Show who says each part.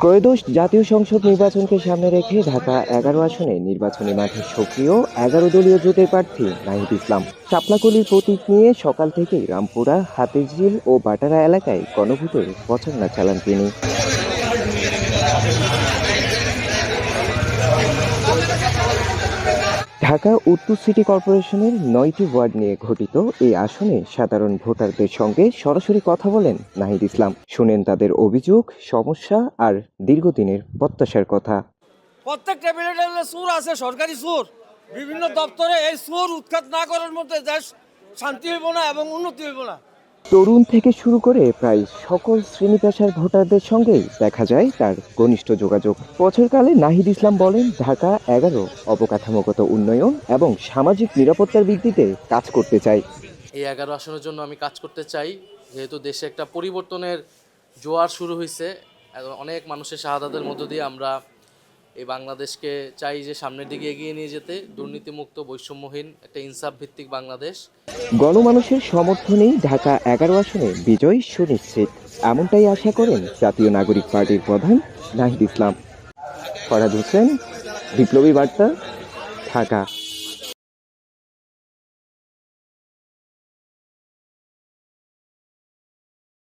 Speaker 1: ত্রয়োদশ জাতীয় সংসদ নির্বাচনকে সামনে রেখে ঢাকা ১১ আসনে নির্বাচনী মাঠে সক্রিয় ১১ দলীয় জোটের প্রার্থী নাহিদ ইসলাম। শাপলাকলির প্রতীক নিয়ে সকাল থেকেই রামপুরা, হাতিরঝিল ও বাটারা এলাকায় গণভোটের প্রচারণা চালান তিনি। ঢাকা উত্তর সিটি কর্পোরেশনের ৯টি ওয়ার্ড নিয়ে গঠিত এই আসনে সাধারণ ভোটারদের সঙ্গে সরাসরি কথা বলেন নাহিদ ইসলাম। শুনেন তাদের অভিযোগ, সমস্যা আর দীর্ঘদিনের প্রত্যাশার কথা।
Speaker 2: প্রত্যেক টেবিলে টেবিলে সুর আছে, সরকারি সুর। বিভিন্ন দপ্তরে এই সুর উৎখাত না করার মধ্যে দেশ শান্তি হইব না এবং উন্নতি হইব না।
Speaker 1: তরুণ থেকে শুরু করে প্রায় সকল শ্রেণী পেশার ভোটারদের সঙ্গেই দেখা যায় তার ঘনিষ্ঠ যোগাযোগ। বছরকালে নাহিদ ইসলাম বলেন, ঢাকা ১১ অবকাঠামোগত উন্নয়ন এবং সামাজিক নিরাপত্তার ভিত্তিতে কাজ করতে চাই।
Speaker 3: এই ১১ আসনের জন্য আমি কাজ করতে চাই, যেহেতু দেশে একটা পরিবর্তনের জোয়ার শুরু হয়েছে। অনেক মানুষের শাহাদাতের মধ্য দিয়ে আমরা এই বাংলাদেশকে চাই যে সামনের দিকে এগিয়ে নিয়ে যেতে, দুর্নীতিমুক্ত, বৈষম্যহীন একটা ইনসাফ ভিত্তিক বাংলাদেশ।
Speaker 1: গণমানুষের সমর্থনেই ঢাকা ১১ আসনে বিজয় সুনিশ্চিত, এমনটাই আশা করেন জাতীয় নাগরিক পার্টির প্রধান নাহিদ ইসলাম। ফরহাদ হোসেন, বিপ্লবী বার্তা, ঢাকা।